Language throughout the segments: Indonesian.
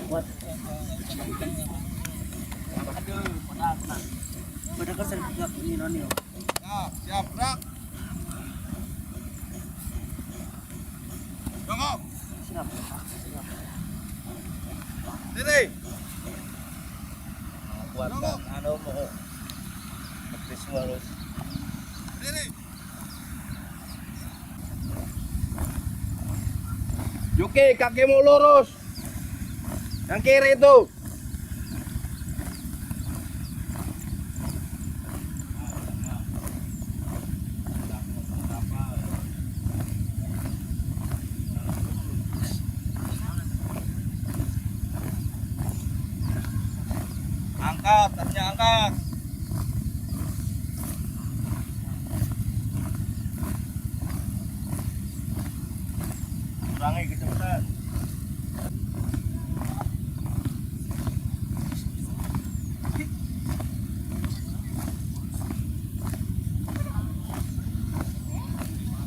kuat. Pada kerja juga ini noni. Nah, siap, gerak. Jongkok. Siap. Diri. Kuat Jongkok. anu mau petis harus Diri. Yuki, kakimu lurus. Yang kiri itu. Angkat, tasnya angkat. Kurangi kecepatan.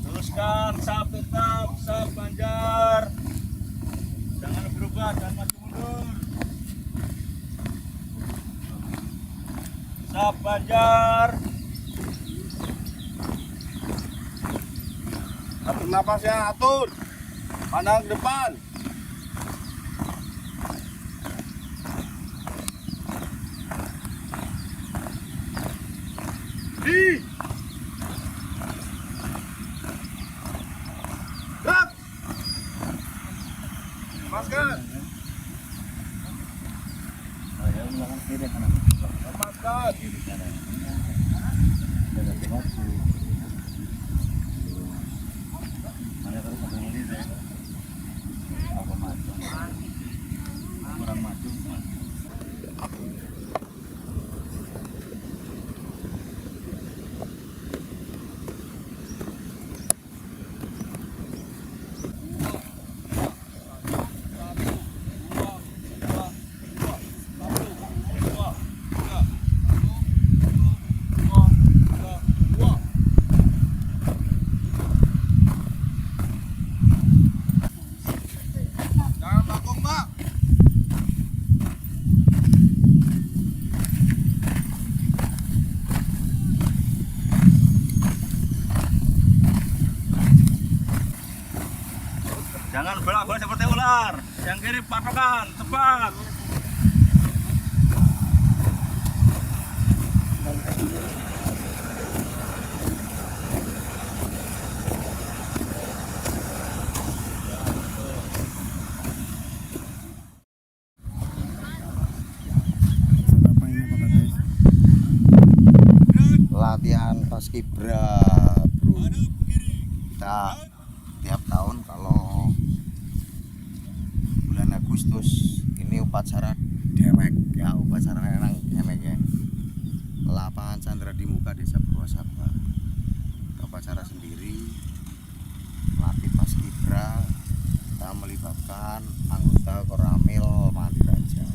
Teruskan, sap tetap, sap Banjar. Jangan berubah, jangan maju mundur. Sap Banjar. Atur napasnya, atur. Pandang ke depan. Di. Gerak. Lepaskan. saya ulangan kiri kanan Lepaskan. kiri kanan ada maju mana kalau satu menit ya apa maju kurang maju Jangan bakung, Mbak. Jangan bolak-balik seperti ular. Yang kiri patokan, cepat. latihan paskibra bro. Kita tiap tahun kalau bulan Agustus ini upacara dewek ya, upacara nang dewek ya, lapangan Chandra di Muka Desa Purwasaba. Upacara sendiri latih paskibra, kita melibatkan anggota Koramil Mandi Raja.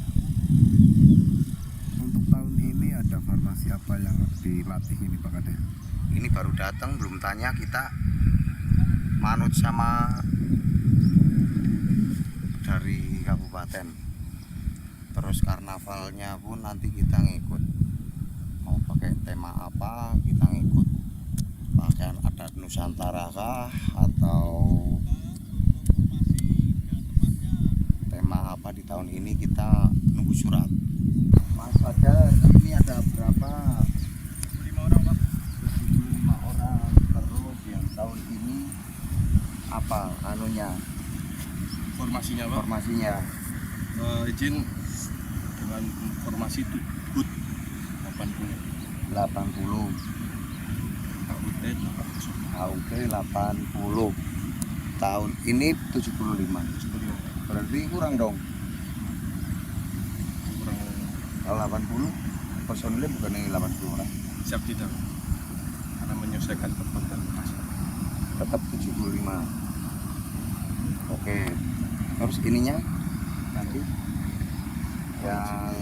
Untuk tahun ini ada formasi apa yang dilatih ini Pak Kades? Ini baru datang, belum tanya, kita manut sama dari kabupaten. Terus karnavalnya pun nanti kita ngikut, mau pakai tema apa kita ngikut, pakaian adat Nusantara kah atau tema apa di tahun ini, kita nunggu surat. Mas Fajar, ini ada berapa? 5 orang, Pak. 75 orang. Terus yang tahun ini apa anunya, Formasinya, Pak. formasinya? Izin dengan formasi HUT 80. 80, HUT 80. HUT 80. Tahun ini 75. Berarti kurang dong. Kurang Kalau 80 personilnya bukan yang 80 orang, siap tidak? Karena menyelesaikan tempat dan lokasi. tetap 75. Oke. Terus ininya nanti yang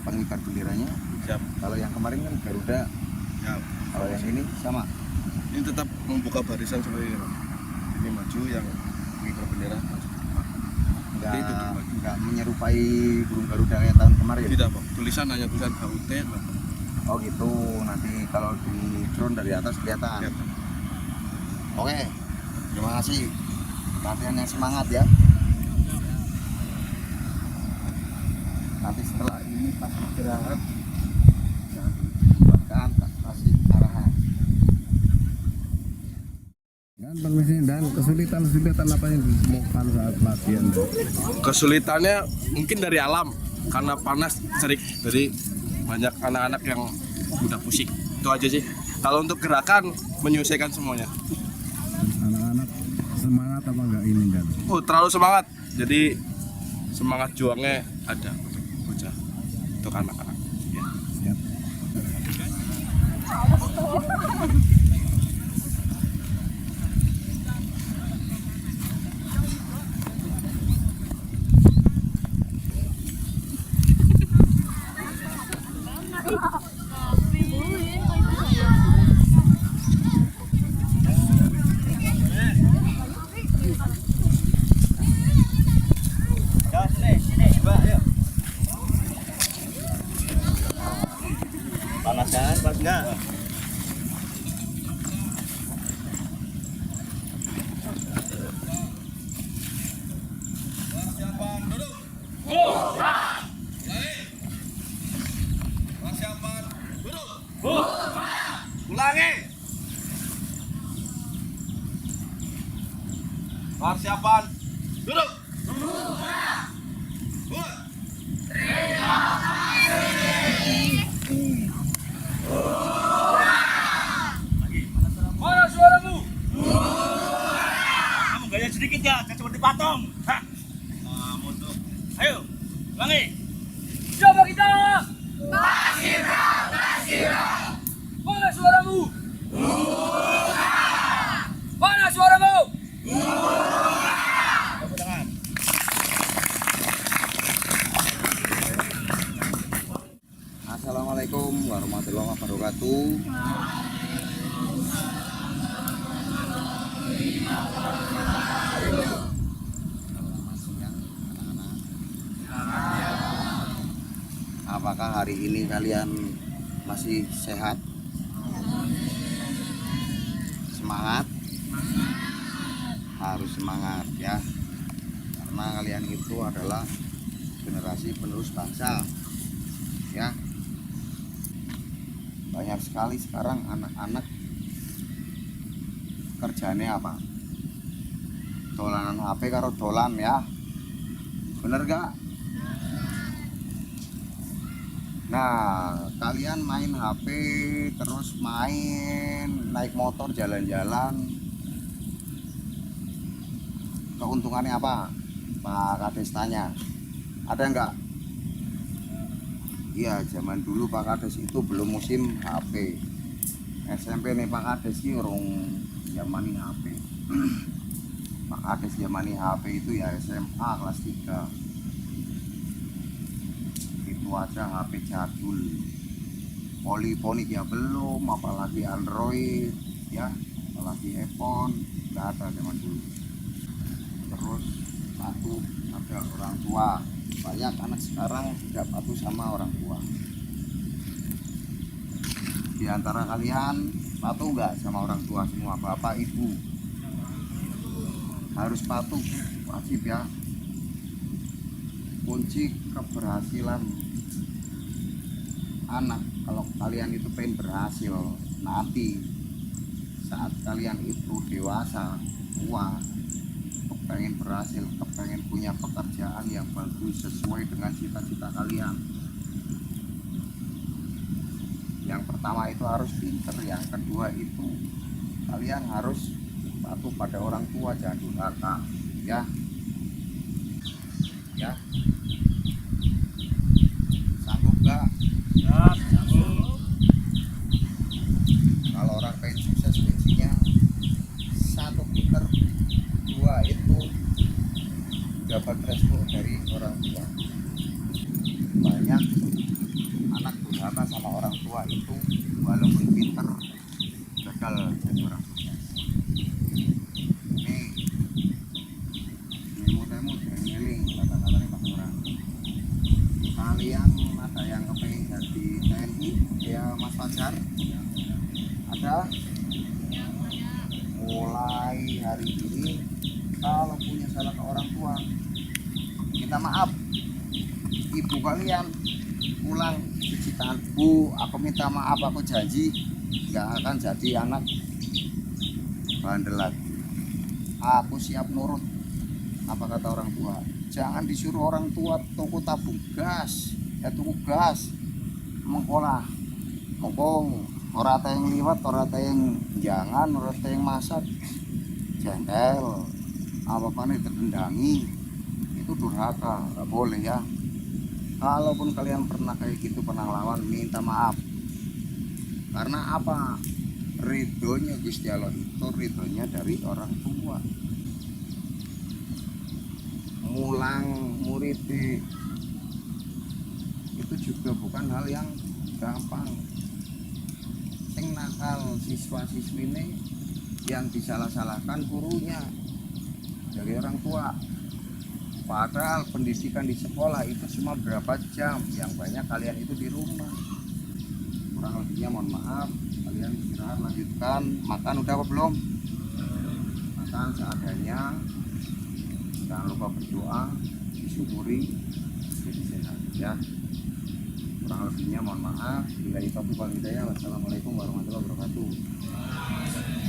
pengikat benderanya, Siap. kalau yang kemarin kan Garuda, Siap. kalau yang ini sama. Ini tetap membuka barisan seperti ini, Pak. Ini maju, yang mengikat bendera maju. seperti itu Pak. Nggak menyerupai burung Garuda yang tahun kemarin. Tidak Pak, tulisan hanya tulisan HUT Pak. Oh gitu, nanti kalau di drone dari atas kelihatan. Kelihatan. Oke, terima kasih. Latihan yang semangat ya. Nanti setelah ini pas istirahat, buat ke atas kasih arahan. Dan permisi, dan kesulitan apa yang ditemukan saat latihan? Kesulitannya mungkin dari alam karena panas terik, jadi banyak anak-anak yang udah pusing. Itu aja sih. Kalau untuk gerakan menyelesaikan semuanya. Anak-anak semangat apa enggak ini dan? Oh, terlalu semangat. Jadi semangat juangnya ada untuk bocah, untuk anak-anak. Ya. Siap. Ya, sini, Mbak, yuk. Panas kan? Panas enggak? Ulangi. Persiapan. Duduk. Mana suaramu? Kamu gaya sedikit ya, jangan seperti patung. Hah. Kamu tuh. Ayo, ulangi. Coba kita. Mana suaramu? Mana suaramu? Tepuk tangan. Assalamualaikum warahmatullahi wabarakatuh. Selamat siang anak-anak. Apakah hari ini kalian masih sehat? Semangat? Harus semangat ya. Karena kalian itu adalah generasi penerus bangsa. Ya. Banyak sekali sekarang anak-anak kerjanya apa? Dolanan HP karo dolan ya. Bener gak? Nah, kalian main HP terus main naik motor jalan-jalan, keuntungannya apa? Pak Kades tanya. Ada enggak? Iya, zaman dulu Pak Kades itu belum musim HP. SMP nih Pak Kades ini orang zamani HP. Pak Kades zamani HP itu ya SMA kelas 3. Itu aja HP jadul. Polyphonic ya belum, apalagi Android ya, apalagi iPhone, nggak ada zaman dulu. Terus patuh ada orang tua. Banyak anak sekarang tidak patuh sama orang tua. Di antara kalian patuh nggak sama orang tua semua, bapak ibu? Harus patuh, wajib ya. Kunci keberhasilan anak, kalau kalian itu pengen berhasil nanti saat kalian itu dewasa, tua, kepengen berhasil, kepengen punya pekerjaan yang bagus sesuai dengan cita-cita kalian. Yang pertama itu harus pinter, yang kedua itu kalian harus patuh pada orang tua, jangan durhaka ya. Ya, sanggup gak? Kalau orang pengen sukses kuncinya satu, pinter, dua itu dapat restu dari orang tua. Banyak anak durhaka sama orang tua itu walaupun pinter gagal jadi orang sukses. Nih, temu jangan ngeling. hari ini kalau punya salah ke orang tua, minta maaf. Ibu kalian pulang cuci tangan, Bu, aku minta maaf, aku janji nggak akan jadi anak bandel lagi. Aku siap nurut apa kata orang tua. Jangan disuruh orang tua tuku tabung gas, tuku gas mengkolah mengkong orang ada yang liwat, orang ada yang jangan, orang ada yang masak jengkel apa nih terdendangi, itu durhaka, nggak boleh ya. Kalaupun kalian pernah kayak gitu, pernah lawan, minta maaf. Karena apa? Ridhonya Gusti Allah itu ridhonya dari orang tua. Mulang murid itu juga bukan hal yang gampang. Sing nakal siswa-siswi ini yang disalah-salahkan gurunya dari orang tua. Padahal pendidikan di sekolah itu cuma berapa jam, yang banyak kalian itu di rumah. Kurang lebihnya mohon maaf, kalian istirahat, lanjutkan. Makan udah apa belum? Makan seadanya. Jangan lupa berdoa, disyukuri, jadi sehat ya. Kurang lebihnya mohon maaf. Bila itu wal hidayah. Wassalamualaikum warahmatullahi wabarakatuh.